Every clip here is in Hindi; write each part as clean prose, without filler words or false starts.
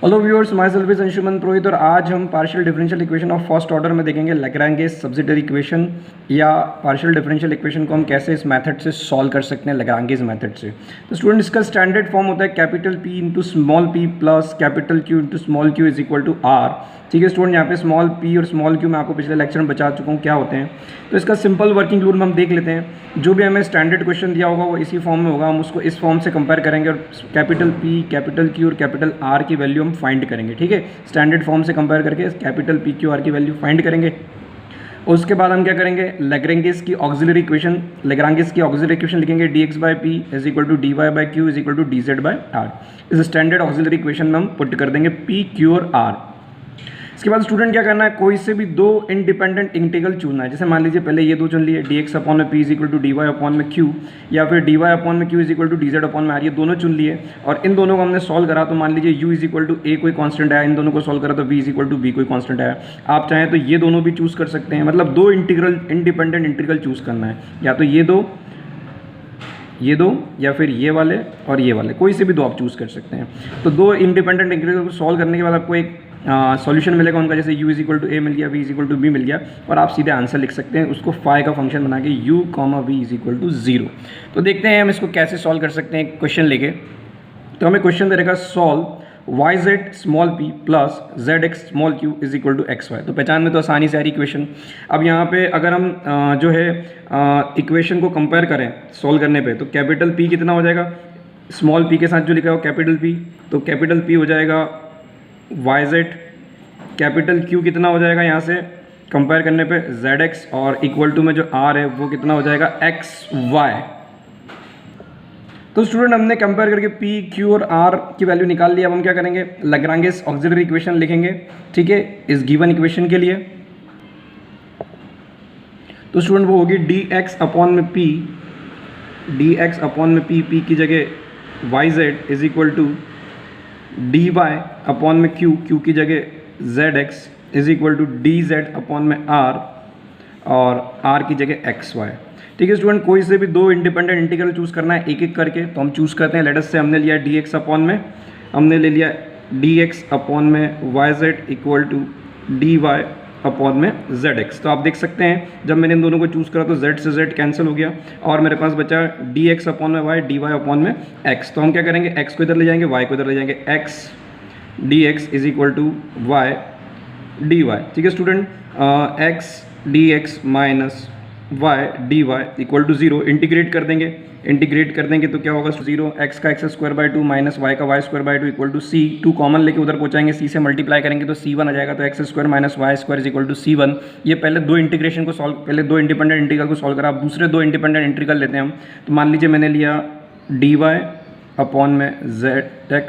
Hello viewers, myself is Anshuman Purohit और आज हम partial differential equation of first order में देखेंगे लैग्रांगे सब्सिडियरी इक्वेशन या पार्शियल डिफरेंशियल इक्वेशन को हम कैसे इस मेथड से सॉल्व कर सकते हैं, लैग्रांगेज मेथड से। तो स्टूडेंट, इसका स्टैंडर्ड फॉर्म होता है capital P into small p plus capital Q into small q is equal to R। ठीक है स्टूडेंट, यहाँ पे स्मॉल p और स्मॉल q मैं आपको पिछले लेक्चर में बता चुका हूँ क्या होते हैं। तो इसका सिंपल वर्किंग रूल हम देख लेते हैं। जो भी हमें स्टैंडर्ड क्वेश्चन दिया होगा वो इसी फॉर्म में होगा, हम उसको इस फॉर्म से कंपेयर करेंगे और कैपिटल P, कैपिटल Q और कैपिटल R की वैल्यू हम फाइंड करेंगे। ठीक है, स्टैंडर्ड फॉर्म से कंपेयर करके कैपिटल P, Q, R की वैल्यू फाइंड करेंगे। उसके बाद हम क्या करेंगे, लैग्रांगेज की ऑक्सिलरी इक्वेशन लिखेंगे dx/p is equal to dy/q is equal to dz/r। इस स्टैंडर्ड ऑक्सिलरी इक्वेशन में हम पुट कर देंगे p, q और r। इसके बाद स्टूडेंट क्या करना है, कोई से भी दो इंडिपेंडेंट इंटीग्रल चुनना है। जैसे मान लीजिए पहले ये दो चुन लिए dx/p is equal to dy/q या फिर dy/q is equal to dz/r, ये दोनों चुन लिए और इन दोनों को हमने सॉल्व करा। तो मान लीजिए u is equal to a कोई कांस्टेंट आया, इन दोनों को सॉल्व करा तो v is equal to b कोई कांस्टेंट आया। आप चाहें तो ये दोनों भी चूज़ कर सकते हैं, मतलब दो इंडिपेंडेंट इंटीग्रल चूज़ करना है, या तो ये दो या फिर ये वाले और ये वाले, कोई से भी दो आप चूज़ कर सकते हैं। तो दो इंडिपेंडेंट इंटीग्रल को सॉल्व करने के बाद आपको एक सॉल्यूशन मिलेगा उनका, जैसे u is equal to a मिल गया, v is equal to b मिल गया, और आप सीधे आंसर लिख सकते हैं उसको फाई का फंक्शन बना के u, v is equal to 0। तो देखते हैं हम इसको कैसे सॉल्व कर सकते हैं क्वेश्चन लेके। तो हमें क्वेश्चन दे रहेगा solve yz small p plus zx small q is equal to xy। तो पहचान में तो आसानी से आ रही इक्वेशन। अब यहाँ पे अगर हम जो है इक्वेशन को कंपेयर करें सॉल्व करने पे, तो कैपिटल P कितना हो जाएगा, स्मॉल p के साथ जो लिखा हो कैपिटल P, तो कैपिटल P हो जाएगा yz, कैपिटल Q कितना हो जाएगा यहाँ से कंपेयर करने पे zx, और इक्वल टू में जो r है वो कितना हो जाएगा xy। तो स्टूडेंट हमने कंपेयर करके P, Q और R की वैल्यू निकाल लिया। अब हम क्या करेंगे, लैग्रांगेज ऑक्सिलरी इक्वेशन लिखेंगे, ठीक है, इस गिवन इक्वेशन के लिए। तो स्टूडेंट वो होगी dx/p, p की जगह yz is equal to dy/q, q की जगह zx is equal to dz/r और r की जगह xy। ठीक है स्टूडेंट, कोई से भी दो इंडिपेंडेंट इंटीग्रल चूज़ करना है एक एक करके, तो हम चूज़ करते हैं। लेट अस से हमने लिया हमने ले लिया dx/में yz इक्वल टू dy/में zx। तो आप देख सकते हैं जब मैंने इन दोनों को चूज़ करा तो z से z कैंसिल हो गया और मेरे पास बचा dx/में y, dy/में x। तो हम क्या करेंगे, x को इधर ले जाएंगे, y को इधर ले जाएंगे, x dx is equal to y dy। ठीक है student, x dx minus y dy equal to 0। Integrate कर देंगे तो क्या होगा 0, x का x² माइनस y का y² equal to c। 2 common लेके उधर पहुंचाएंगे, c से मल्टीप्लाई करेंगे तो c1 आ जाएगा, तो x² minus y² equal to c1। ये पहले दो इंटीग्रेशन को सॉल्व, पहले दो इंडिपेंडेंट इंटीग्रल को सॉल्व करा। अब दूसरे दो इंडिपेंडेंट इंटीग्रल लेते हैं हम। तो मान लीजिए मैंने लिया dy/में zx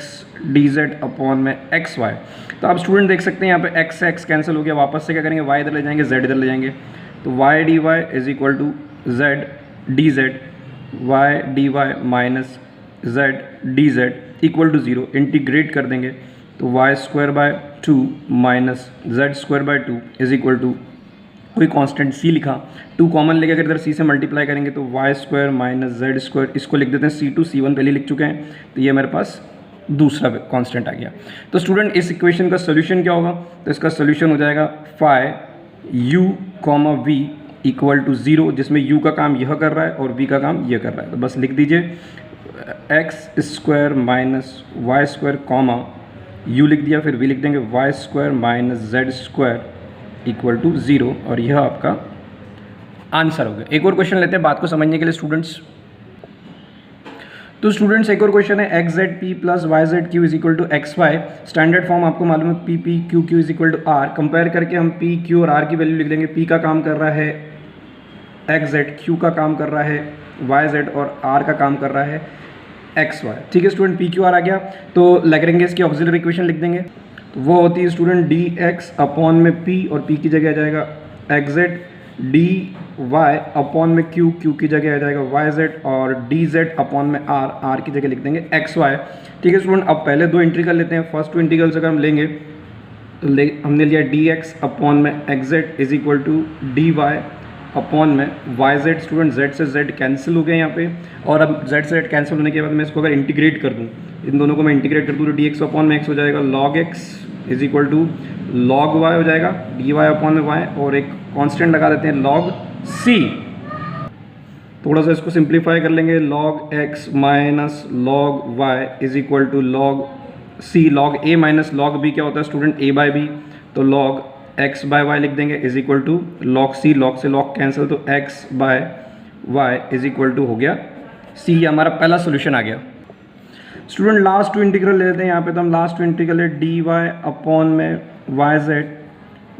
dz/में xy। तो आप स्टूडेंट देख सकते हैं यहाँ पे x से x कैंसिल हो गया, वापस से क्या करेंगे, y इधर ले जाएंगे, z इधर ले जाएंगे, तो y dy is equal to z dz, y dy minus z dz equal to 0। Integrate कर देंगे तो y² minus z² is equal to कोई कांस्टेंट c लिखा, 2 कॉमन लेके अगर इधर c से मल्टीप्लाई करेंगे तो y² माइनस z², इसको लिख देते हैं c2, c1 पहले लिख चुके हैं, तो ये मेरे पास दूसरा कांस्टेंट आ गया। तो स्टूडेंट इस इक्वेशन का सोल्यूशन क्या होगा, तो इसका सोल्यूशन हो जाएगा phi u, v equal to 0, जिसमें u का काम यह कर रहा है और v का काम यह कर रहा है। तो बस लिख दीजिए x² minus y² comma u लिख दिया, फिर v लिख देंगे y² minus z² equal to 0, और यह आपका आंसर हो गया। एक और क्वेश्चन लेते हैं बात को समझने के लिए स्टूडेंट्स। तो स्टूडेंट्स एक और क्वेश्चन है xzp plus yzq is equal to xy। Standard form आपको मालूम है p q q is equal to r। Compare करके हम p q और r की वैल्यू लिख देंगे। p का काम कर रहा है xz, q का काम कर रहा है yz और r का काम कर रहा है xy। ठीक है स्टूडेंट, p q r आ गया, तो लैग्रांगेज की ऑक्सिलरी इक्वेशन लिख देंगे। तो वो होती है स्टूडेंट dx/में p और p की जगह आ जाएगा xz, dy/में q की जगह आ जाएगा yz और dz/में r की जगह लिख देंगे xy। ठीक है स्टूडेंट, अब पहले दो इंटीग्रल लेते हैं। फर्स्ट टू इंटीग्रल्स अगर हम लेंगे तो हमने लिया dx/में xz is equal to dy upon में वाई जेड। स्टूडेंट जेड से जेड कैंसिल हो गया यहाँ पे, और अब जेड से जेड कैंसिल होने के बाद मैं इसको अगर इंटीग्रेट कर दूँ, इन दोनों को मैं इंटीग्रेट कर दूँ तो डी एक्स अपॉन में एक्स हो जाएगा, log x is equal to log y हो जाएगा, डी वाई अपॉन में वाई, और एक कॉन्स्टेंट लगा देते हैं लॉग सी। थोड़ा सा इसको सिंप्लीफाई कर लेंगे, log X minus log Y is equal to log C. Log A minus log B क्या होता है स्टूडेंट, ए बाय बी, तो लॉग एक्स बाय वाई लिख देंगे is equal to log C, log से लॉग कैंसिल, तो X by Y is equal to हो गया सी। ये हमारा पहला सोल्यूशन आ गया। स्टूडेंट लास्ट टू इंटीग्रल ले लेते हैं यहाँ पे, तो हम लास्ट टू इंटीग्रल है डी वाई अपॉन में y z,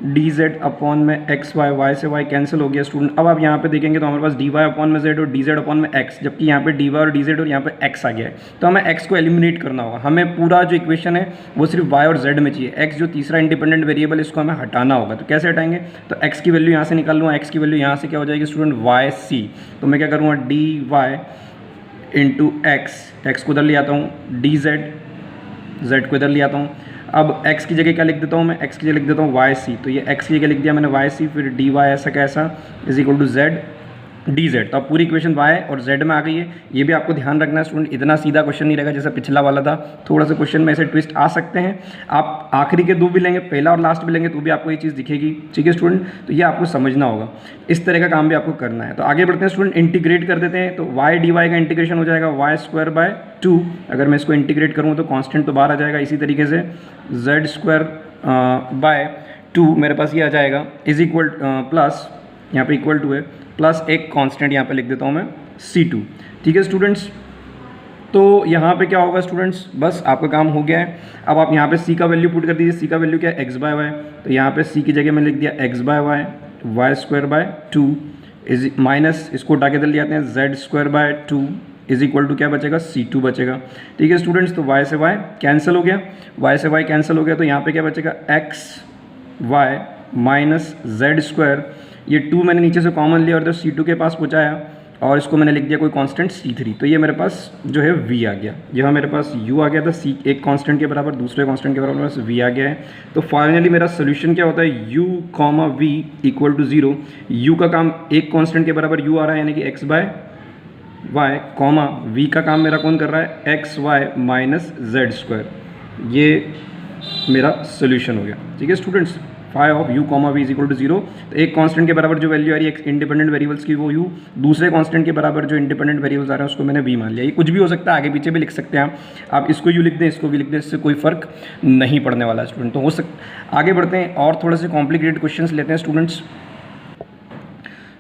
d Z upon में एक्स वाई, वाई से वाई कैंसिल हो गया स्टूडेंट। अब आप यहाँ पे देखेंगे तो हमारे पास डी वाई अपॉन में जेड और डी जेड अपॉन में एक्स, जबकि यहाँ पे डी वाई और डी जेड और यहाँ पे एक्स आ गया है, तो हमें एक्स को एलिमिनेट करना होगा। हमें पूरा जो इक्वेशन है वो सिर्फ वाई और जेड में चाहिए, एक्स जो तीसरा इंडिपेंडेंट वेरिएबल इसको हमें हटाना होगा। तो कैसे हटाएंगे, तो एक्स की वैल्यू यहाँ से निकाल लूँगा, एक्स की वैल्यू यहाँ से क्या हो जाएगी स्टूडेंट, वाई सी। तो मैं क्या करूँगा, d y into x, x को उधर ले आता हूँ, डी जेड, जेड को इधर ले आता हूँ। अब x की जगह क्या लिख देता हूँ मैं, x की जगह लिख देता हूँ वाई सी, तो ये x की जगह लिख दिया मैंने वाई सी, फिर डी वाई ऐसा कैसा is equal to z d z. तो अब पूरी इक्वेशन y और z में आ गई है। ये भी आपको ध्यान रखना है स्टूडेंट, इतना सीधा क्वेश्चन नहीं रहेगा जैसा पिछला वाला था, थोड़ा सा क्वेश्चन में ऐसे ट्विस्ट आ सकते हैं। आप आखिरी के दो भी लेंगे, पहला और लास्ट भी लेंगे, तो भी आपको ये चीज़ दिखेगी, ठीक है स्टूडेंट। तो ये आपको समझना होगा, इस तरह का काम भी आपको करना है। तो आगे बढ़ते हैं स्टूडेंट, इंटीग्रेट कर देते हैं। तो वाई डी वाई का इंटीग्रेशन हो जाएगा वाई स्क्वायर बाय 2, अगर मैं इसको इंटीग्रेट करूँ तो कॉन्स्टेंट तो बाहर आ जाएगा। इसी तरीके से जेड स्क्वायर बाय 2 मेरे पास ये आ जाएगा इज इक्वल प्लस, यहाँ पे इक्वल टू है, प्लस एक कांस्टेंट यहाँ पे लिख देता हूँ मैं C2, ठीक है स्टूडेंट्स। तो यहाँ पे क्या होगा स्टूडेंट्स, बस आपका काम हो गया है। अब आप यहाँ पे C का वैल्यू पुट कर दीजिए, C का वैल्यू क्या है, x बाय वाई, तो यहाँ पे C की जगह में लिख दिया x by y, y square by 2 is minus, इसको उठा के इधर ले आते हैं, z square by 2 is equal to क्या बचेगा, C2 बचेगा, ठीक है स्टूडेंट्स। तो y से y कैंसिल हो गया, y से y कैंसिल हो गया, तो यहाँ पे क्या बचेगा, x y minus z square, ये 2 मैंने नीचे से कॉमन लिया और इधर C2 के पास पहुँचाया, और इसको मैंने लिख दिया कोई कांस्टेंट C3, तो ये मेरे पास जो है V आ गया। यहाँ मेरे पास U आ गया था, C एक कांस्टेंट के बराबर, दूसरे कांस्टेंट के बराबर मेरे पास V आ गया है। तो फाइनली मेरा सोल्यूशन क्या होता है, U comma V equal to 0। U का काम एक कांस्टेंट के बराबर U आ रहा है, यानी कि x by y, comma V का काम मेरा कौन कर रहा है, x y minus z square. ये मेरा सोल्यूशन हो गया, ठीक है students. Phi of u comma v is equal to 0, तो एक कांस्टेंट के बराबर जो वैल्यू आ रही है इंडिपेंडेंट वेरिएबल्स की वो u, दूसरे कांस्टेंट के बराबर जो इंडिपेंडेंट वेरिएबल्स आ रहे हैं उसको मैंने v मान लिया। ये कुछ भी हो सकता है, आगे पीछे भी लिख सकते हैं आप इसको u लिख दें, इसको v लिख दें, इससे कोई फर्क नहीं पड़ने वाला है स्टूडेंट। तो हो आगे बढ़ते हैं और थोड़े से कॉम्प्लिकेटेड क्वेश्चन लेते हैं students.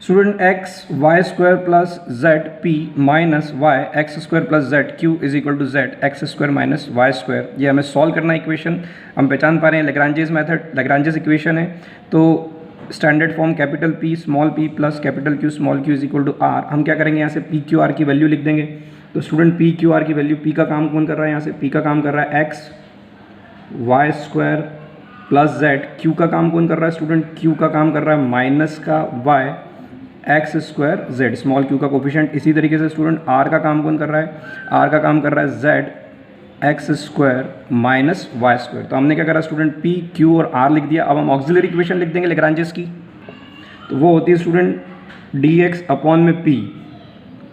Student x y square plus z p minus y x square plus z q is equal to z x square minus y square. ये हमें सॉल्व करना है इक्वेशन। हम पहचान पा रहे हैं लेग्रांजेस मेथड, लेग्रांजेस इक्वेशन है। तो standard form capital P small p plus capital Q small q is equal to R। हम क्या करेंगे, यहाँ से P Q R की वैल्यू लिख देंगे। तो स्टूडेंट P Q R की वैल्यू, P का काम कौन कर रहा है, यहाँ से P का काम कर रहा है x y square plus z, Q का काम कौन कर रहा है स्टूडेंट, Q का काम कर रहा है माइनस का y x square z, small q का कोफिशिएंट। इसी तरीके से स्टूडेंट R का काम कौन कर रहा है, R का काम कर रहा है z x square minus y square. तो हमने क्या करा स्टूडेंट, P Q और R लिख दिया। अब हम ऑक्सिलरी इक्वेशन लिख देंगे लेग्रांजेस की। तो वो होती है स्टूडेंट dx अपॉन में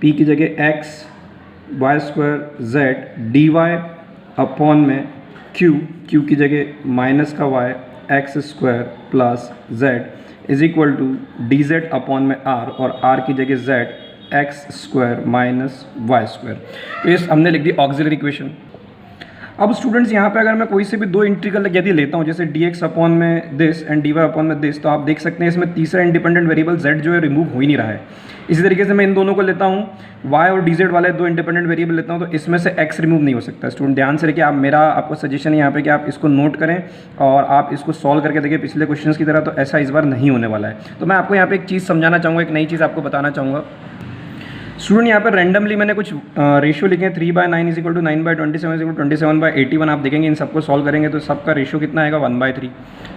P की जगह x y square z, dy upon में Q की जगह माइनस का y x square plus z is equal to d Z upon में R, और R की जगह z x square minus y square. तो ये हमने लिख दी ऑक्सिलरी इक्वेशन। अब स्टूडेंट्स यहाँ पे अगर मैं कोई से भी दो इंटीग्रल यदि लेता हूँ, जैसे dx अपॉन में दिस एंड dy अपॉन में दिस, तो आप देख सकते हैं इसमें तीसरा इंडिपेंडेंट वेरिएबल z जो है रिमूव हो ही नहीं रहा है। इसी तरीके से मैं इन दोनों को लेता हूँ, y और dz वाले दो इंडिपेंडेंट वेरिएबल लेता हूँ, तो इसमें से x रिमूव नहीं हो सकता। स्टूडेंट ध्यान से रखिए, आप मेरा आपको सजेशन है यहाँ पे कि आप इसको नोट करें और आप इसको सॉल्व करके देखिए पिछले क्वेश्चन की तरह। तो ऐसा इस बार नहीं होने वाला है। तो मैं आपको यहाँ पे एक चीज़ समझाना चाहूँगा, एक नई चीज़ आपको बताना चाहूँगा। स्टूडेंट यहाँ पर रैंडमली मैंने कुछ रेशियो लिखे हैं, 3/9 is equal to 9/27 is equal to 27/81। आप देखेंगे इन सबको सॉल्व करेंगे तो सबका रेशियो कितना आएगा, 1/3।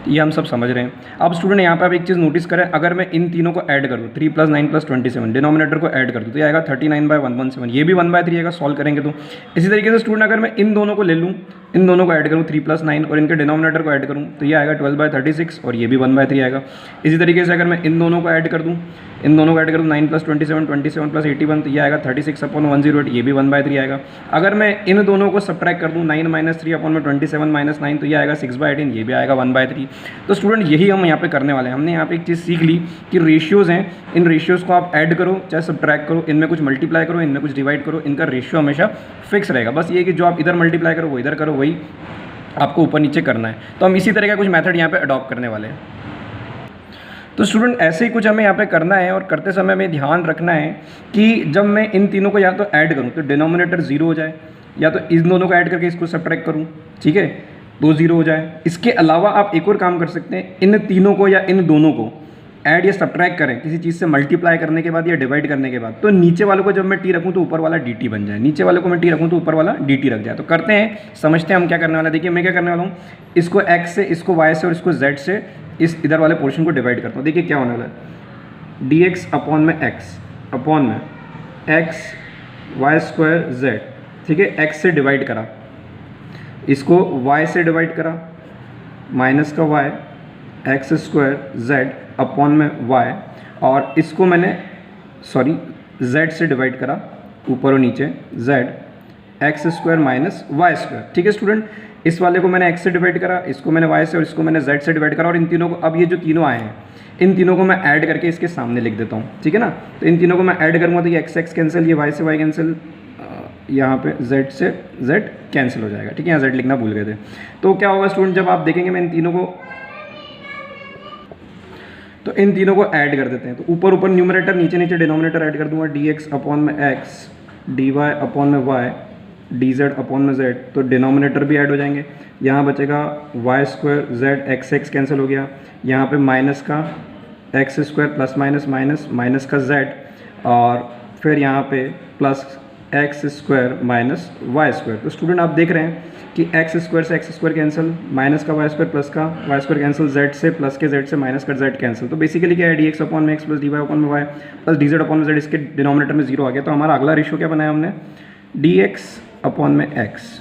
ये हम सब समझ रहे हैं। अब स्टूडेंट यहाँ पे आप एक चीज़ नोटिस करें, अगर मैं इन तीनों को ऐड कर दूँ, 3 + 9 + 27, डिनोमिनेटर को ऐड कर दूँ तो ये आएगा 39/117। ये भी 1/3 आएगा सॉल्व करेंगे तो। इसी तरीके से स्टूडेंट अगर मैं इन दोनों को ले लूँ, इन दोनों को ऐड करूँ 3 + 9 और इनके डिनोमिनेटर को ऐड करूँ तो ये आएगा 12/36 और ये भी 1/3 आएगा। इसी तरीके से अगर मैं इन दोनों को ऐड कर दूँ, इन दोनों को ऐड करूँ 9 + 27, 27 + 81, तो ये आएगा 36/108, ये भी 1/3 आएगा। अगर मैं इन दोनों को सब्ट्रैक्ट कर दूँ 9 - 3/27 - 9, तो ये आएगा 6/18, ये भी आएगा 1/3। तो स्टूडेंट यही हम यहाँ पे करने वाले हैं। हमने यहाँ पे एक चीज़ सीख ली कि रेशियोज़ हैं, इन रेशियोज़ को आप ऐड करो चाहे सब्ट्रैक्ट करो, इनमें कुछ मल्टीप्लाई करो, इनमें कुछ डिवाइड करो, इनका रेशियो हमेशा फिक्स रहेगा। बस ये कि जो आप इधर मल्टीप्लाई करो वो इधर करो, वही आपको ऊपर नीचे करना है। तो हम इसी तरह का कुछ मेथड यहाँ पे अडॉप्ट करने वाले हैं। तो स्टूडेंट ऐसे ही कुछ हमें यहाँ पे करना है, और करते समय हमें ध्यान रखना है कि जब मैं इन तीनों को या तो ऐड करूँ तो डिनोमिनेटर 0 हो जाए, या तो इन दोनों को ऐड करके इसको सब्ट्रैक्ट करूँ, ठीक है, तो 0 हो जाए। इसके अलावा आप एक और काम कर सकते हैं, इन तीनों को या इन दोनों को ऐड या सब्ट्रैक्ट करें किसी चीज़ से मल्टीप्लाई करने के बाद या डिवाइड करने के बाद, तो नीचे वालों को जब मैं टी रखूँ तो ऊपर वाला डी टी बन जाए, नीचे वाले को मैं टी रखूँ तो ऊपर वाला डी टी रख जाए। तो करते हैं, समझते हैं हम क्या करने वाला है। देखिए मैं क्या करने वाला हूँ, इसको एक्स से, इसको वाई से और इसको जेड से इस इधर वाले पोर्शन को डिवाइड करता हूँ। देखिए क्या होने वाला है, डी एक्स अपॉन में एक्स अपॉन में एक्स वाई स्क्वायर जेड, ठीक है, एक्स से डिवाइड करा, इसको वाई से डिवाइड करा, माइनस का y x square z upon में वाई, और इसको मैंने जेड से डिवाइड करा ऊपर और नीचे, z x square minus y square, ठीक है स्टूडेंट। इस वाले को मैंने एक्स से डिवाइड करा, इसको मैंने वाई से और इसको मैंने जेड से डिवाइड करा, और इन तीनों को, अब ये जो तीनों आए हैं इन तीनों को मैं ऐड करके इसके सामने लिख देता हूँ, ठीक है ना। तो इन तीनों को मैं ऐड करूँगा तो ये एक्स एक्स कैंसिल, ये वाई से वाई कैंसिल, यहाँ पे z से z कैंसिल हो जाएगा, ठीक है, यहाँ z लिखना भूल गए थे। तो क्या होगा स्टूडेंट, जब आप देखेंगे मैं इन तीनों को ऐड कर देते हैं, तो ऊपर ऊपर न्यूमरेटर, नीचे नीचे डिनोमिनेटर ऐड कर दूंगा, डी एक्स अपॉन में एक्स, डी वाई अपॉन में वाई, डी जेड अपॉन में जेड, तो डिनोमिनेटर भी ऐड हो जाएंगे। यहाँ बचेगा y square z, x x cancel हो गया, यहाँ पे माइनस का x square plus minus minus minus का जेड, और फिर यहाँ पे plus x square minus y square. तो स्टूडेंट आप देख रहे हैं कि एक्स स्क्वायर से एक्स स्क्वायर कैंसिल, माइनस का वाई स्क्वायर प्लस का वाई स्क्वायर कैंसिल, जेड से प्लस के जेड से माइनस का जेड कैंसिल। तो बेसिकली क्या है, डी एक्स अपॉन में X plus D Y upon में Y plus D Z upon में जेड, इसके डिनोमिनेटर में 0 आ गया। तो हमारा अगला रेशियो क्या बनाया हमने, डी एक्स अपॉन में एक्स,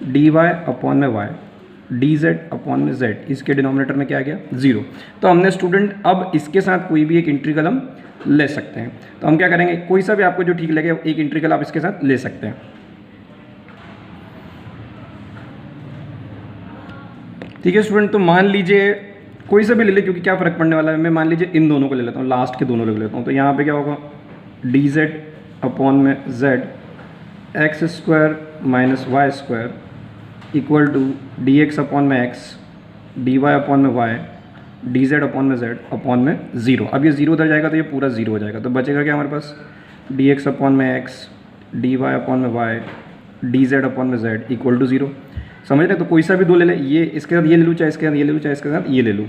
डी वाई अपॉन में वाई, डी जेड अपॉन में जेड, इसके डिनोमिनेटर में क्या आ गया, 0। तो हमने स्टूडेंट अब इसके साथ कोई भी एक इंटीग्रल हम ले सकते हैं। तो हम क्या करेंगे, कोई सा भी आपको जो ठीक लगे एक इंटीग्रल आप इसके साथ ले सकते हैं, ठीक है स्टूडेंट। तो मान लीजिए कोई सा भी ले ले, क्योंकि क्या फ़र्क पड़ने वाला है, मैं मान लीजिए इन दोनों को ले लेता हूँ, लास्ट के दोनों ले लेता हूँ। तो यहाँ पे क्या होगा, डी जेड अपॉन में z x square minus y square equal to d x upon में एक्स, डी वाई अपॉन में वाई, डी जेड अपॉन में जेड अपॉन में 0। अब ये 0 उधर जाएगा तो ये पूरा 0 हो जाएगा। तो बचेगा क्या हमारे पास, डी एक्स अपॉन में एक्स, डी वाई अपॉन में वाई, डी जेड अपॉन में जेड इक्वल टू 0। समझ रहे, तो कोई सा भी दो ले ले, ये इसके साथ ये ले लूँ, चाहे इसके साथ ये ले लूँ, चाहे इसके साथ ये ले लूँ,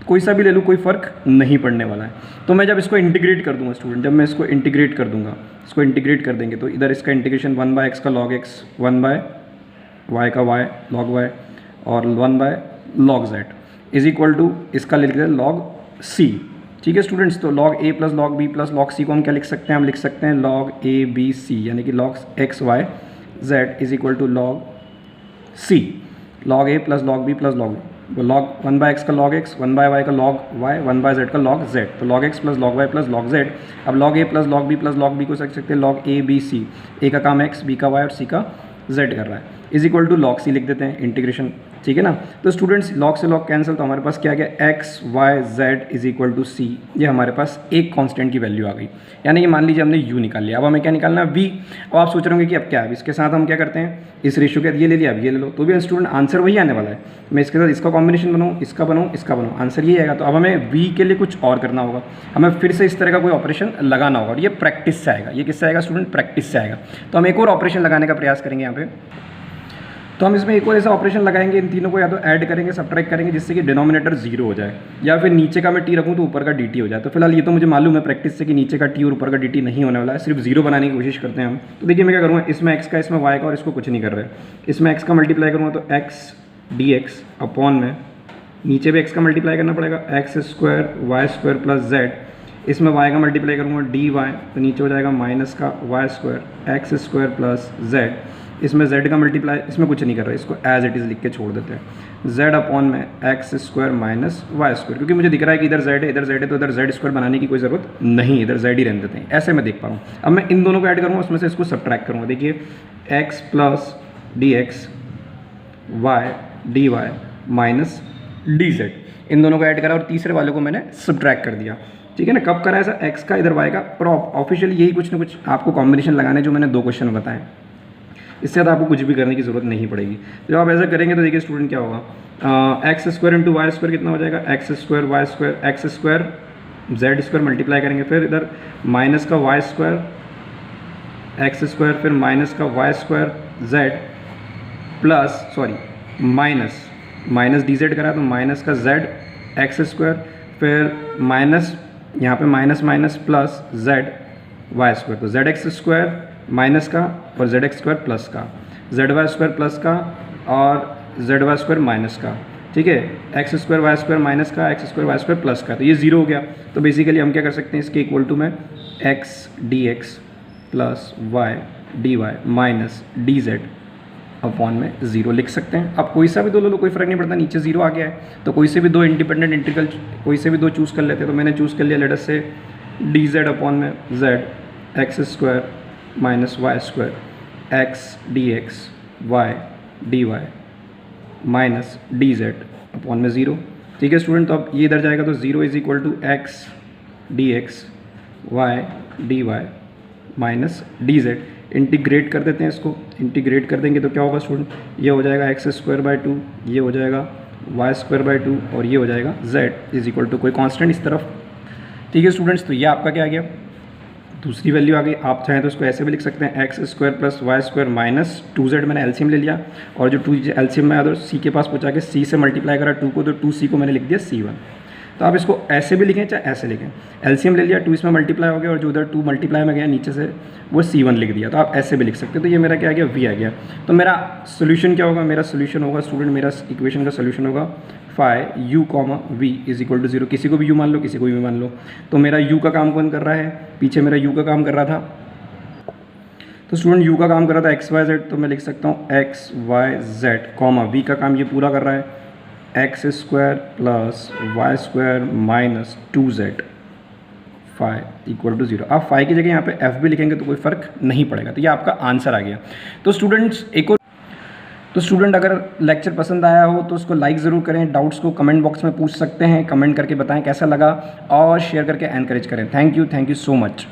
कोई सा भी ले लूँ, कोई फ़र्क नहीं पड़ने वाला है। तो मैं जब इसको इंटीग्रेट कर दूंगा स्टूडेंट, जब मैं इसको इंटीग्रेट कर दूंगा, इसको इंटीग्रेट कर देंगे, तो इधर इसका इंटीग्रेशन 1/x का log x, 1/y का y log y, और 1/log z is equal to, इसका लिख दें log c, ठीक है स्टूडेंट्स। तो log a plus log b plus log c को हम क्या लिख सकते हैं, हम लिख सकते हैं log a b c, यानी कि log x y z is equal to log c, log a plus log b plus log log 1/x का log x, 1/y का log y, 1/z का log z, तो log x plus log y plus log z। अब log a plus log b plus log b को रख सकते हैं log a b c, a का काम x, b का y और c का z कर रहा है, is equal to log c लिख देते हैं इंटीग्रेशन, ठीक है ना। तो स्टूडेंट्स log से log कैंसिल, तो हमारे पास क्या आ गया, x y z is equal to c, ये हमारे पास एक कांस्टेंट की वैल्यू आ गई। यानी कि मान लीजिए हमने u निकाल लिया, अब हमें क्या निकालना है, v। अब आप सोच रहे होंगे कि अब क्या है, इसके साथ हम क्या करते हैं, इस रेशियो के ये ले लिया, अब ये ले लो, तो भी स्टूडेंट आंसर वही आने वाला है। मैं इसके साथ इसका कॉम्बिनेशन बनाऊँ, इसका बनाऊँ, इसका बनाऊँ, आंसर ये आएगा। तो अब हमें v के लिए कुछ और करना होगा, हमें फिर से इस तरह का कोई ऑपरेशन लगाना होगा, और ये प्रैक्टिस से आएगा। ये किससे आएगा स्टूडेंट, प्रैक्टिस से आएगा। तो हम एक और ऑपरेशन लगाने का प्रयास करेंगे यहाँ पे। तो हम इसमें एक और ऐसा ऑपरेशन लगाएंगे, इन तीनों को या तो ऐड करेंगे, सब्ट्रैक्ट करेंगे, जिससे कि डिनोमिनेटर 0 हो जाए, या फिर नीचे का मैं टी रखूँ तो ऊपर का dt हो जाए। तो फिलहाल ये तो मुझे मालूम है प्रैक्टिस से कि नीचे का टी और ऊपर का dt नहीं होने वाला है, सिर्फ 0 बनाने की कोशिश करते हैं हम। तो देखिए मैं क्या करूँगा, इसमें x का, इसमें y का, और इसको कुछ नहीं कर रहे, इसमें x का मल्टीप्लाई करूँगा तो x dx अपॉन में, नीचे भी x का मल्टीप्लाई करना पड़ेगा, x square y square plus z, इसमें y का मल्टीप्लाई करूँगा dy, तो नीचे हो जाएगा माइनस का Y square x square plus z, इसमें z का मल्टीप्लाई, इसमें कुछ नहीं कर रहे, इसको एज इट इज़ लिख के छोड़ देते हैं। z अपॉन में x square minus y square, क्योंकि मुझे दिख रहा है कि इधर z है इधर z है, तो इधर z स्क्वायर बनाने की कोई ज़रूरत नहीं, इधर z ही रहने देते हैं, ऐसे मैं देख पा रहा हूँ। अब मैं इन दोनों को ऐड करूँगा, उसमें से इसको सब्ट्रैक्ट करूँगा। देखिए x plus d x y d y minus d z, इन दोनों को ऐड करा और तीसरे वाले को मैंने सब्ट्रैक्ट कर दिया। ठीक है ना, कब करा ऐसा, x का इधर y का, पर ऑफिशियली यही कुछ ना कुछ आपको कॉम्बिनेशन लगाने जो मैंने 2 क्वेश्चन बताएं, इससे ज़्यादा आपको कुछ भी करने की ज़रूरत नहीं पड़ेगी। जब आप ऐसा करेंगे तो देखिए स्टूडेंट क्या होगा, x square into y square कितना हो जाएगा, x square y square, x square z square multiply करेंगे, फिर इधर माइनस का वाई स्क्वायर एक्स स्क्वायर, फिर माइनस का Y square z plus minus d z करा तो माइनस का जेड एक्स स्क्वायर, फिर माइनस यहाँ पे minus minus plus z y square, तो जेड एक्स स्क्वायर माइनस का और जेड एक्स स्क्वायर प्लस का, जेड वाई स्क्वायर प्लस का और जेड वाई स्क्वायर माइनस का। ठीक है, x square y square minus का, x square y square plus का, तो ये जीरो हो गया। तो बेसिकली हम क्या कर सकते हैं, इसके इक्वल टू में x d x plus y d y minus d Z upon में 0 लिख सकते हैं। अब कोई सा भी दो ले लो, कोई फ़र्क नहीं पड़ता, नीचे 0 आ गया है तो कोई से भी दो इंडिपेंडेंट इंटीग्रल, कोई से भी दो चूज़ कर लेते हैं। तो मैंने चूज़ कर लिया लेट अस से डी जेड अपॉन में z x square minus y square x d x y d y minus d Z upon में 0। ठीक है स्टूडेंट, तो अब ये इधर जाएगा तो 0 is equal to x d x y d y minus d z. Integrate कर देते हैं इसको, इंटीग्रेट कर देंगे तो क्या होगा स्टूडेंट, ये हो जाएगा एक्स स्क्वायर बाई 2, ये हो जाएगा वाई स्क्वायर बाई 2 और ये हो जाएगा जेड इज इक्वल टू कोई कांस्टेंट इस तरफ। ठीक है स्टूडेंट्स, तो ये आपका क्या आ गया, दूसरी वैल्यू आ गई। आप चाहें तो इसको ऐसे भी लिख सकते हैं, x square plus y square minus 2z, मैंने एलसीएम ले लिया और जो 2 एलसीएम में अगर सी के पास पहुँचा के सी से मल्टीप्लाई करा 2 को, तो 2c को मैंने लिख दिया c1। तो आप इसको ऐसे भी लिखें चाहे ऐसे लिखें, एलसीएम ले लिया 2 इसमें मल्टीप्लाई हो गया और जो उधर 2 मल्टीप्लाई में गया नीचे से वो c1 लिख दिया, तो आप ऐसे भी लिख सकते हैं। तो ये मेरा क्या आ गया, v आ गया। तो मेरा सोल्यूशन क्या होगा, मेरा सोल्यूशन होगा स्टूडेंट, मेरा इक्वेशन का सोल्यूशन होगा phi u comma v is equal to 0। किसी को भी u मान लो, किसी को भी मान लो। तो मेरा u का काम कौन कर रहा है, पीछे मेरा u का काम कर रहा था, तो स्टूडेंट u का काम कर रहा था एक्स वाई जेड, तो मैं लिख सकता हूँ x y z comma v का काम ये पूरा कर रहा है x square plus y square minus 2z phi equal to 0। आप फाई की जगह यहाँ पे f भी लिखेंगे तो कोई फ़र्क नहीं पड़ेगा। तो ये आपका आंसर आ गया। तो स्टूडेंट्स स्टूडेंट अगर लेक्चर पसंद आया हो तो उसको लाइक ज़रूर करें, डाउट्स को कमेंट बॉक्स में पूछ सकते हैं, कमेंट करके बताएं कैसा लगा और शेयर करके एनकरेज करें। Thank you so much.